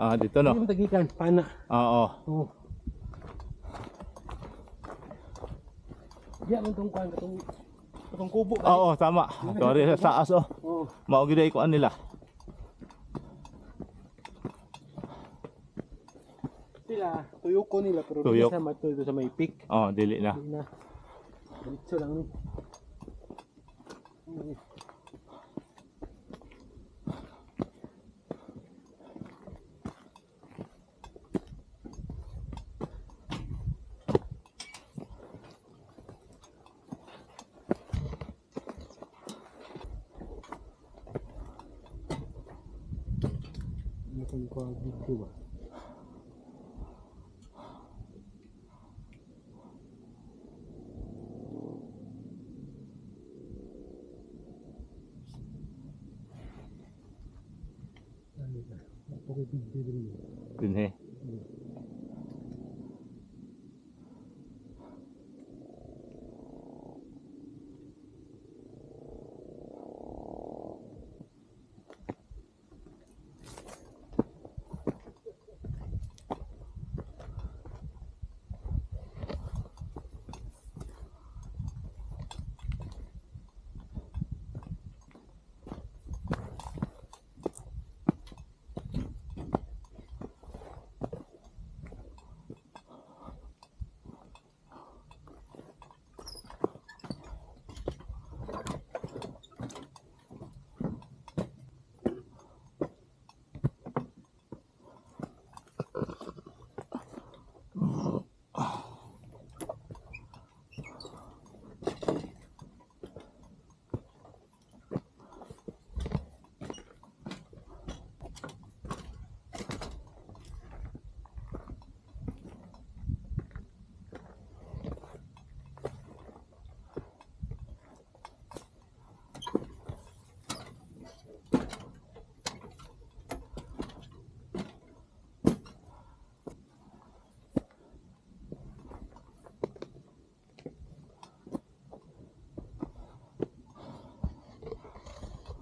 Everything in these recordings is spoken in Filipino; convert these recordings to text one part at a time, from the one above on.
Ah, dito no. Hindi mo tagikan, pana. Oo. Oo. Diyan man tong kuan katong kubo. Oo, tama. Sorry sa taas oh. Oo. Mao gid ay kuan nila. Sila tuyok ko nila pero Tuyok. di sa matuyo sa may peak. Oh, dili na. Hindi na. Diretso lang ni. Kung ko video ba. Ako video din. Dinhe.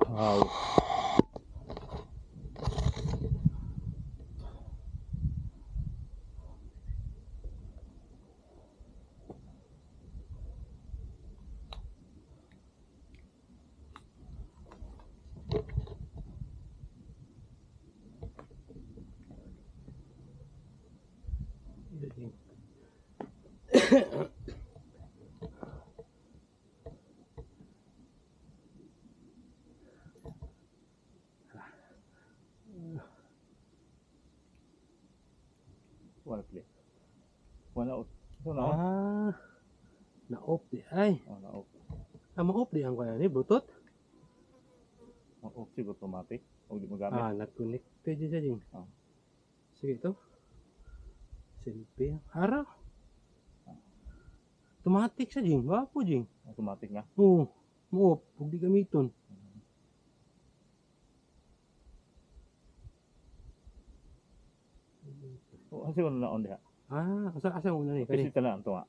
Wow. Wala play. Wala out. So na. Na-off di ay. Oh, na off. Ma-off di ang kuan ni Bluetooth. Off siguro automatic. Huwag di magamit. Nag-connected dyan siya dyan. Oh. Sige ito. Selfie. Harap. Automatic siya dyan. Wapo dyan. Automatic na. Oo. Mo-off. Huwag di gamiton. Oh, siguro na on diha. Asa muna ni? Kasi tala ang tunga.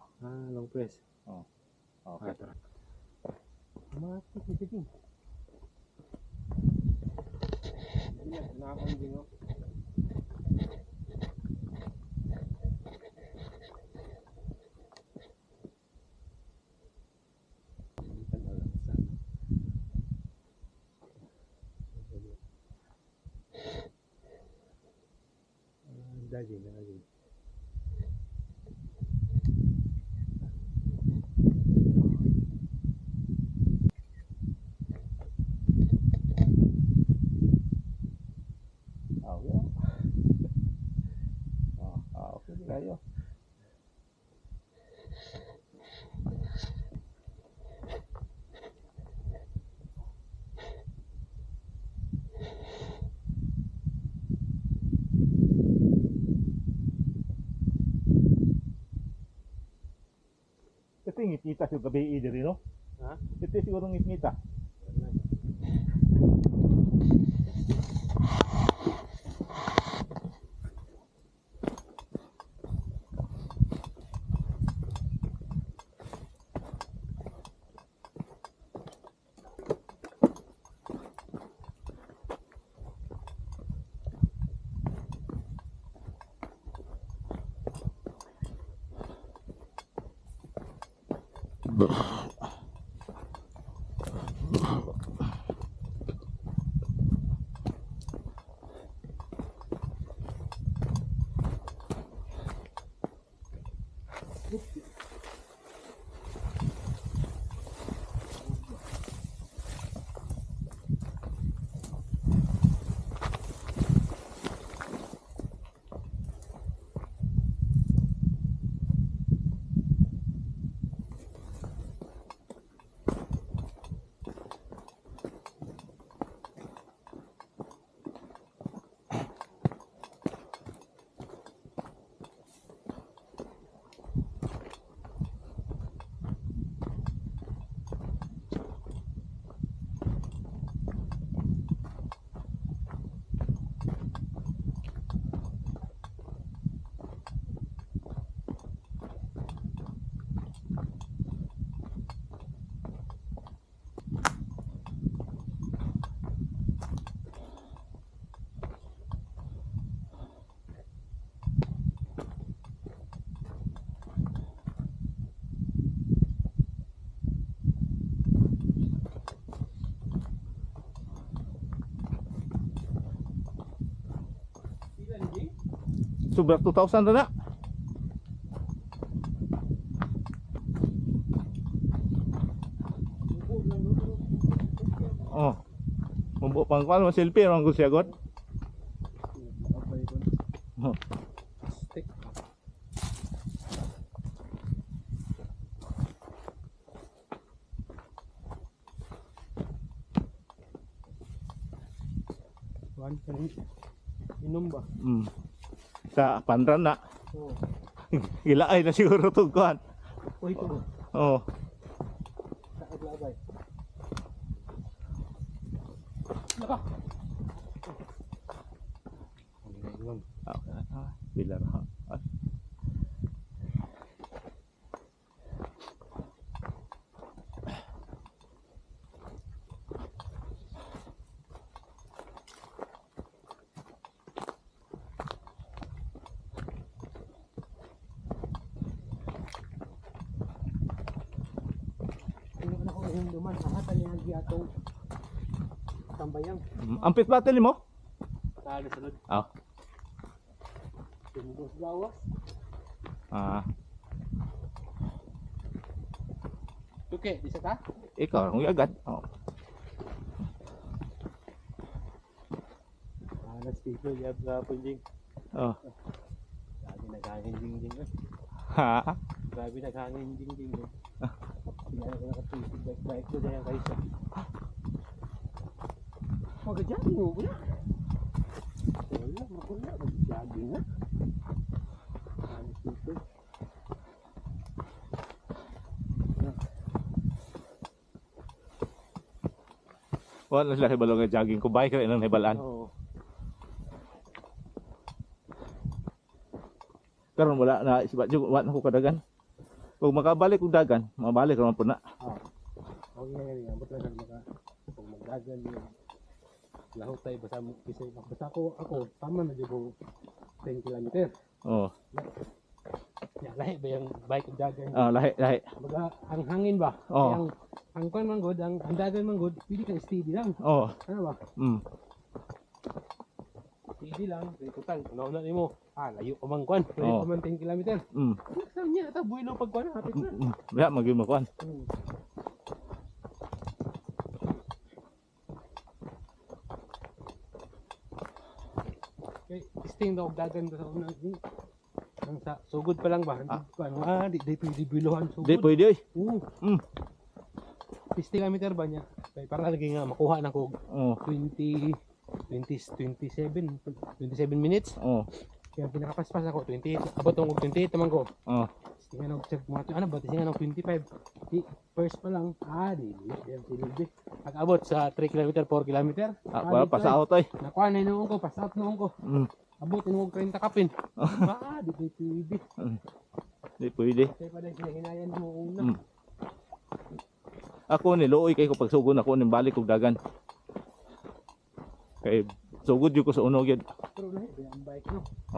Long press. Oh. Okay. Tara. Automatic siya dyan. Nakakon din o. Daging. Okay kayo. Kasi ngit-ngita siya gabi diri no? Ha? Ito siguro ngit-ngita. Sobra 2,000 na na. Oh. Mumbo pang kuan mo selfie orang ko siya god. Oh. Stick. Kuan ka rin. Inom ba? Sa panran na. Oo. Gilaay na siguro to kuan. Uy, ito. Oh. Sa aglabay. Naka. Bila na. Duman, ahatan niya ang atong tambayang. Ampit battle mo? Talo sunod. Ah. Tungkos gawas. Ah, Tuke, di sa ta? ikaw ang agad. Oh. Alas tito, yab ka punjing. Oh. Grabe naghangin jing-jing. Ha. Grabe naghangin jing-jing. Hindi ako nakapisig. Baik ko na yan kayo siya. Mag-jogging mo ba? Wala, makula. Mag-jogging na. Alas tito. Wala sila hibalo nga jogging ko bike rin ang hibalaan. Oo. Karon wala na isba jud wa na ko kadagan. Kung makabalik og dagan, mabalik ra man pud na. Okay nga nga. Ambot lang maka. Kung magdagan yun. Lahot tayo basta mo kisay. Basta ako tama na dyan ko 10 kilometer. Oh. Ya, lahi ba yung bike dagan? Ah, lahi. Baga, ang hangin ba? Oo. Kaya ang kwan man god, ang dagan man god, pwede ka steady lang. Oh. Ano ba? Steady lang, kaya total, nauna ni mo. Layo pa man kwan, pwede Oo. pa man 10 kilometer. Saan niya, ata buwilo pag kwan, hapit na. Ya magi mo kuan. Okay, testing daw dagan sa una. Ang sa sugod pa lang ba? Di pwede biluhan sugod. Di pwede oy. Oo. 60 kilometer ba niya? Kaya para lagi nga makuha na ko Oh. 27 minutes. Oh. Kaya pinakapaspas ako 28. Abot ng 28 naman ko. Oh. Tingnan ng check mga ano ba? Tingnan ng 25. Di first pa lang. Yan silbi. Pag abot sa 3 km, 4 km. Wala pa sa auto oy. Nakuha na noon ko, pasap noon ko. Abot ng 30 kapin. Di pwede. Di pwede. Kaya pa dahil hinayan mo una. Ako ni luoy kay ko pagsugod ako ning balik og dagan. Kay sugod jud ko sa unog yun. Pero lahi, ang bike no. Oh,